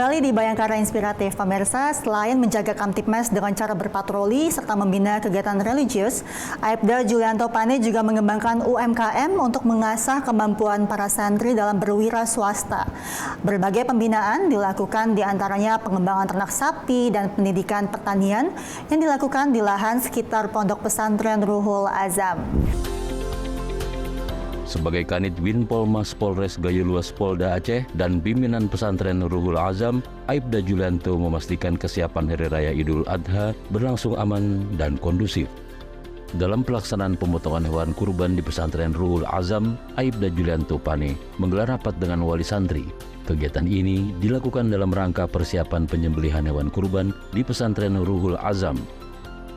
Kembali di Bayangkara Inspiratif, pemirsa, selain menjaga Kamtibmas dengan cara berpatroli serta membina kegiatan religius, Aibda Julianto Pane juga mengembangkan UMKM untuk mengasah kemampuan para santri dalam berwira swasta. Berbagai pembinaan dilakukan diantaranya pengembangan ternak sapi dan pendidikan pertanian yang dilakukan di lahan sekitar Pondok Pesantren Ruhul Azam. Sebagai Kanit Winpolmas Polres Gayo Luas Polda Aceh dan pimpinan pesantren Ruhul Azam, Aibda Julianto memastikan kesiapan Hari Raya Idul Adha berlangsung aman dan kondusif. Dalam pelaksanaan pemotongan hewan kurban di pesantren Ruhul Azam, Aibda Julianto Pane menggelar rapat dengan wali santri. Kegiatan ini dilakukan dalam rangka persiapan penyembelihan hewan kurban di pesantren Ruhul Azam.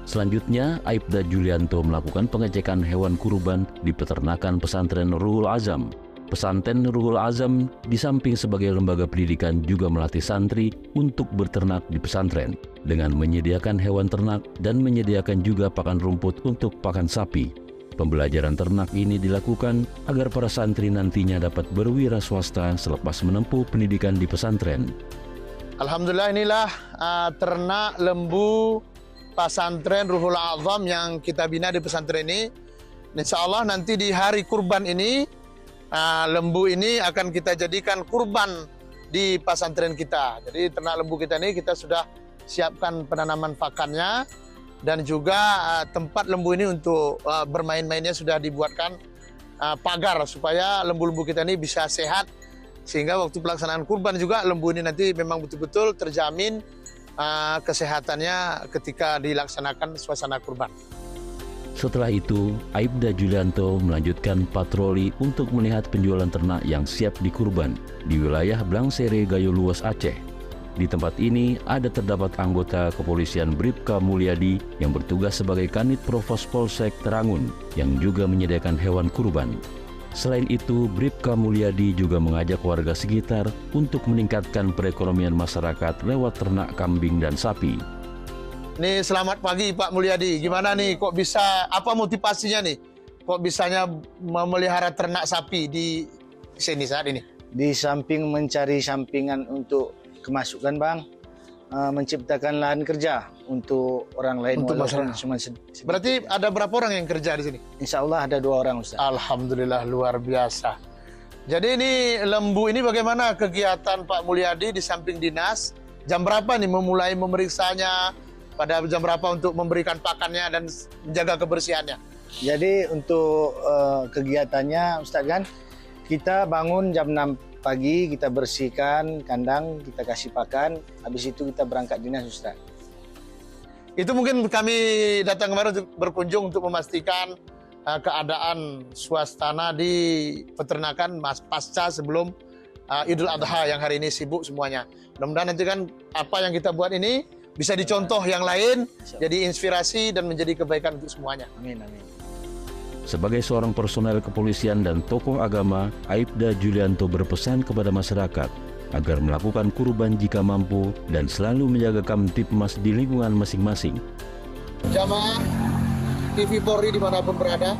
Selanjutnya, Aibda Julianto melakukan pengecekan hewan kurban di peternakan pesantren Ruhul Azam. Pesantren Ruhul Azam di samping sebagai lembaga pendidikan juga melatih santri untuk berternak di pesantren dengan menyediakan hewan ternak dan menyediakan juga pakan rumput untuk pakan sapi. Pembelajaran ternak ini dilakukan agar para santri nantinya dapat berwira swasta selepas menempuh pendidikan di pesantren. Alhamdulillah, inilah ternak lembu pesantren Ruhul Azam yang kita bina di pesantren ini. Insya Allah nanti di hari kurban ini, lembu ini akan kita jadikan kurban di pesantren kita. Jadi ternak lembu kita ini kita sudah siapkan penanaman pakannya dan juga tempat lembu ini untuk bermain-mainnya sudah dibuatkan pagar supaya lembu-lembu kita ini bisa sehat. Sehingga waktu pelaksanaan kurban juga lembu ini nanti memang betul-betul terjamin kesehatannya ketika dilaksanakan suasana kurban. Setelah itu, Aibda Julianto melanjutkan patroli untuk melihat penjualan ternak yang siap dikurban di wilayah Blangsere Gayo Luas Aceh. Di tempat ini ada terdapat anggota kepolisian Bribka Mulyadi yang bertugas sebagai Kanit Provos Polsek Terangun yang juga menyediakan hewan kurban. Selain itu, Bribka Mulyadi juga mengajak warga sekitar untuk meningkatkan perekonomian masyarakat lewat ternak kambing dan sapi. Nih, selamat pagi Pak Mulyadi. Gimana nih, kok bisa, apa motivasinya nih? Kok bisanya memelihara ternak sapi di sini saat ini? Di samping mencari sampingan untuk kemasukan, Bang, menciptakan lahan kerja untuk orang lain. Untuk masyarakat. Berarti ada berapa orang yang kerja di sini? Insya Allah ada 2 orang, Ustaz. Alhamdulillah, luar biasa. Jadi ini lembu ini bagaimana kegiatan Pak Mulyadi di samping dinas? Jam berapa nih memulai memeriksanya? Pada jam berapa untuk memberikan pakannya dan menjaga kebersihannya? Jadi untuk kegiatannya, Ustaz, kan kita bangun jam 6 pagi, kita bersihkan kandang, kita kasih pakan, habis itu kita berangkat dinas, Ustaz. Itu mungkin kami datang kemarin untuk berkunjung untuk memastikan keadaan suasana di peternakan pasca sebelum Idul Adha yang hari ini sibuk semuanya. Mudah-mudahan nanti kan apa yang kita buat ini bisa dicontoh yang lain, jadi inspirasi dan menjadi kebaikan untuk semuanya. Amin, amin. Sebagai seorang personel kepolisian dan tokoh agama, Aibda Julianto berpesan kepada masyarakat agar melakukan kurban jika mampu dan selalu menjaga Kamtibmas di lingkungan masing-masing. Jamaah TV Polri dimanapun berada,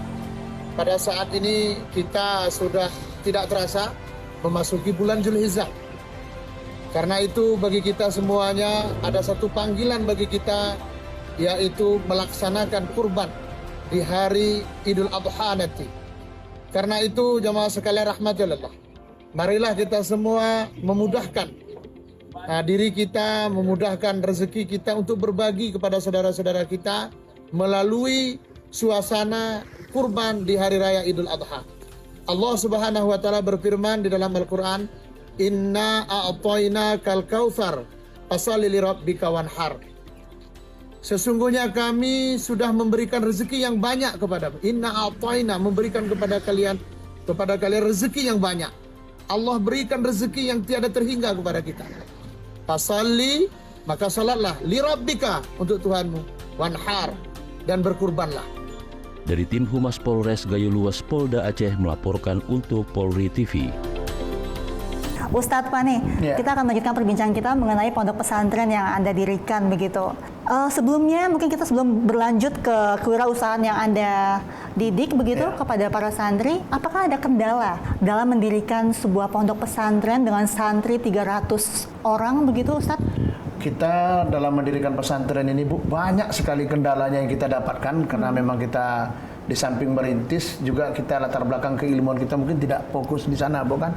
pada saat ini kita sudah tidak terasa memasuki bulan Zulhijjah. Karena itu bagi kita semuanya ada satu panggilan bagi kita, yaitu melaksanakan kurban di hari Idul Adha nanti. Karena itu jamaah sekalian rahmatillah, marilah kita semua memudahkan diri kita, memudahkan rezeki kita untuk berbagi kepada saudara-saudara kita melalui suasana kurban di hari raya Idul Adha. Allah Subhanahu wa taala berfirman di dalam Al-Qur'an, "Inna a'tainakal kautsar, fasholli lirabbika wanhar." Sesungguhnya kami sudah memberikan rezeki yang banyak kepadamu. Inna a'taina, memberikan kepada kalian rezeki yang banyak. Allah berikan rezeki yang tiada terhingga kepada kita. Fasalli, maka salatlah, lirabbika, untuk Tuhanmu, wanhar, dan berkurbanlah. Dari tim Humas Polres Gayo Luas Polda Aceh melaporkan untuk Polri TV. Ustadz Pane, kita akan melanjutkan perbincangan kita mengenai pondok pesantren yang Anda dirikan begitu. Sebelumnya mungkin kita sebelum berlanjut ke kewirausahaan yang Anda didik begitu kepada para santri, apakah ada kendala dalam mendirikan sebuah pondok pesantren dengan santri 300 orang begitu, Ustadz? Kita dalam mendirikan pesantren ini, Bu, banyak sekali kendalanya yang kita dapatkan karena memang kita di samping merintis juga kita latar belakang keilmuan kita mungkin tidak fokus di sana, Bu, kan.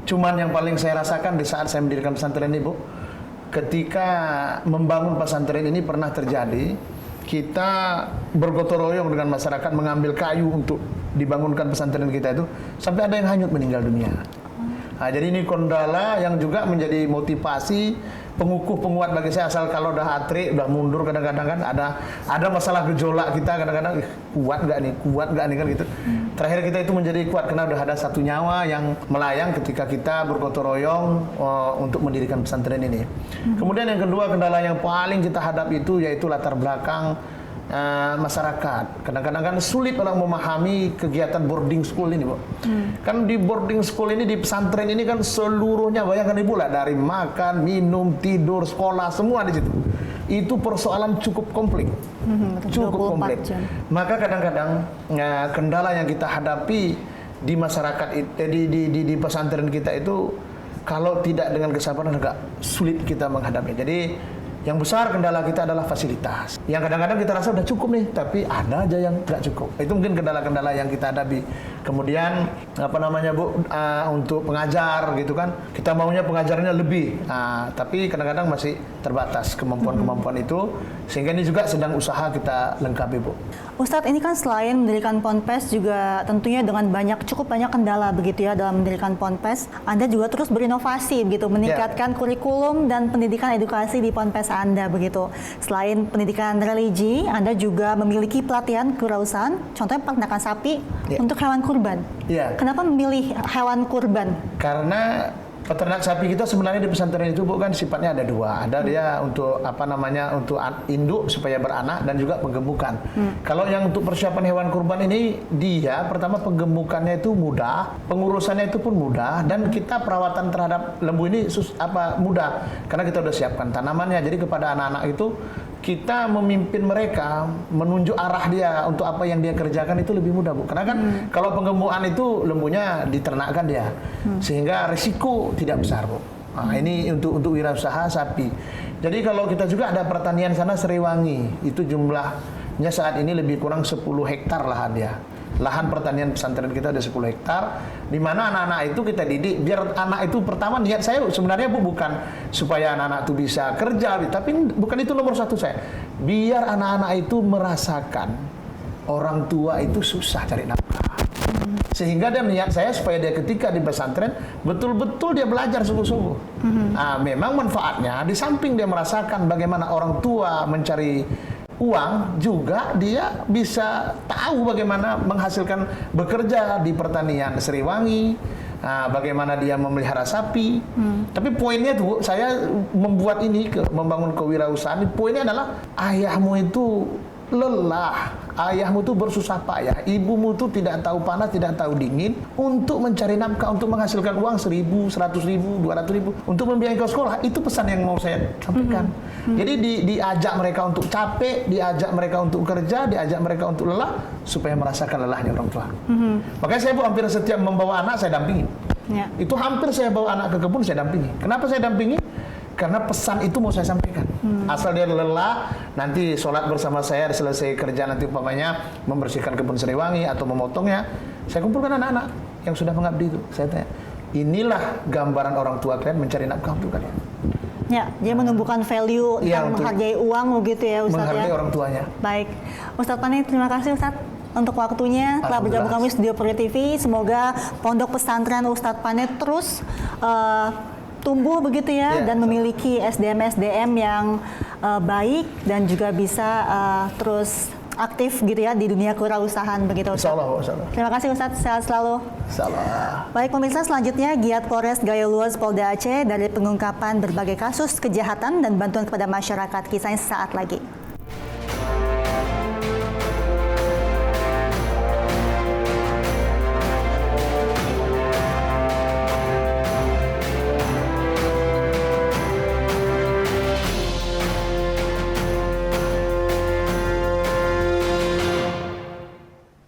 Cuman yang paling saya rasakan di saat saya mendirikan pesantren ini, Bu, ketika membangun pesantren ini pernah terjadi kita bergotong royong dengan masyarakat mengambil kayu untuk dibangunkan pesantren kita itu sampai ada yang hanyut meninggal dunia. Nah, jadi ini kendala yang juga menjadi motivasi pengukuh penguat bagi saya, asal kalau udah atri, udah mundur kadang-kadang kan ada masalah gejolak kita kadang-kadang kuat nggak nih kan gitu. Terakhir kita itu menjadi kuat karena udah ada satu nyawa yang melayang ketika kita bergotong royong untuk mendirikan pesantren ini. Kemudian yang kedua, kendala yang paling kita hadapi itu yaitu latar belakang masyarakat. Kadang-kadang kan sulit orang memahami kegiatan boarding school ini, Bu. Kan di boarding school ini, di pesantren ini kan seluruhnya, bayangkan Ibu lah, dari makan, minum, tidur, sekolah, semua di situ. Itu persoalan cukup kompleks. Cukup kompleks. Maka kadang-kadang kendala yang kita hadapi di masyarakat di pesantren kita itu kalau tidak dengan kesabaran agak sulit kita menghadapinya. Jadi yang besar kendala kita adalah fasilitas. Yang kadang-kadang kita rasa udah cukup nih, tapi ada aja yang nggak cukup. Itu mungkin kendala-kendala yang kita hadapi. Kemudian Bu, untuk pengajar gitu kan, kita maunya pengajarnya lebih. Tapi kadang-kadang masih terbatas kemampuan-kemampuan itu, sehingga ini juga sedang usaha kita lengkapi, Bu. Ustadz, ini kan selain mendirikan Ponpes juga tentunya dengan cukup banyak kendala begitu ya dalam mendirikan Ponpes. Anda juga terus berinovasi begitu, meningkatkan kurikulum dan pendidikan edukasi di Ponpes Anda begitu. Selain pendidikan religi, Anda juga memiliki pelatihan kewirausahaan, contohnya peternakan sapi untuk hewan kurban. Kenapa memilih hewan kurban? Karena peternak sapi kita sebenarnya di pesantren itu bukan sifatnya ada dua. Ada dia untuk untuk induk supaya beranak dan juga penggemukan. Kalau yang untuk persiapan hewan kurban ini, dia pertama penggemukannya itu mudah, pengurusannya itu pun mudah, dan kita perawatan terhadap lembu ini mudah karena kita udah siapkan tanamannya. Jadi kepada anak-anak itu kita memimpin mereka, menunjuk arah dia untuk apa yang dia kerjakan itu lebih mudah, Bu. Karena kan kalau penggemukan itu lembunya diternakkan dia, sehingga risiko tidak besar, Bu. Nah, ini untuk wirausaha sapi. Jadi kalau kita juga ada pertanian sana Seriwangi, itu jumlahnya saat ini lebih kurang 10 hektar lahan dia. Lahan pertanian pesantren kita ada 10 hektar, di mana anak-anak itu kita didik biar anak itu, pertama niat saya sebenarnya, Bu, bukan supaya anak-anak itu bisa kerja, tapi bukan itu nomor satu saya. Biar anak-anak itu merasakan orang tua itu susah cari nafkah. Sehingga dia niat saya supaya dia ketika di pesantren betul-betul dia belajar sungguh-sungguh. Memang manfaatnya di samping dia merasakan bagaimana orang tua mencari uang, juga dia bisa tahu bagaimana menghasilkan bekerja di pertanian Seriwangi, bagaimana dia memelihara sapi. Tapi poinnya tuh saya membuat ini membangun kewirausahaan, poinnya adalah ayahmu itu lelah, ayahmu tuh bersusah payah, ibumu tuh tidak tahu panas, tidak tahu dingin untuk mencari nafkah, untuk menghasilkan uang 1.000, 100.000, 200.000 untuk membiayai kau sekolah. Itu pesan yang mau saya sampaikan. Jadi diajak mereka untuk capek, diajak mereka untuk kerja, diajak mereka untuk lelah supaya merasakan lelahnya orang tua. Makanya saya, Bu, hampir setiap membawa anak saya dampingi. Itu hampir saya bawa anak ke kebun saya dampingi. Kenapa saya dampingi? Karena pesan itu mau saya sampaikan. Asal dia lelah, nanti sholat bersama saya, selesai kerja nanti umpamanya membersihkan kebun Seriwangi atau memotongnya, saya kumpulkan anak-anak yang sudah mengabdi itu. Saya tanya, inilah gambaran orang tua kalian mencari nafkah untuk kalian. Dia menumbuhkan value tentang menghargai uang begitu ya, Ustadz. Menghargai orang tuanya. Baik, Ustadz Pane, terima kasih Ustadz untuk waktunya telah bergabung kami di Studio Puri TV. Semoga Pondok Pesantren Ustadz Pane terus tumbuh begitu ya, dan memiliki SDM yang baik dan juga bisa terus aktif gitu ya di dunia kewirausahaan begitu. Insyaallah. Terima kasih Ustadz, sehat selalu. Insyaallah. Baik pemirsa, selanjutnya giat Polres Gayo Luas Polda Aceh dari pengungkapan berbagai kasus kejahatan dan bantuan kepada masyarakat, kisahnya sesaat lagi.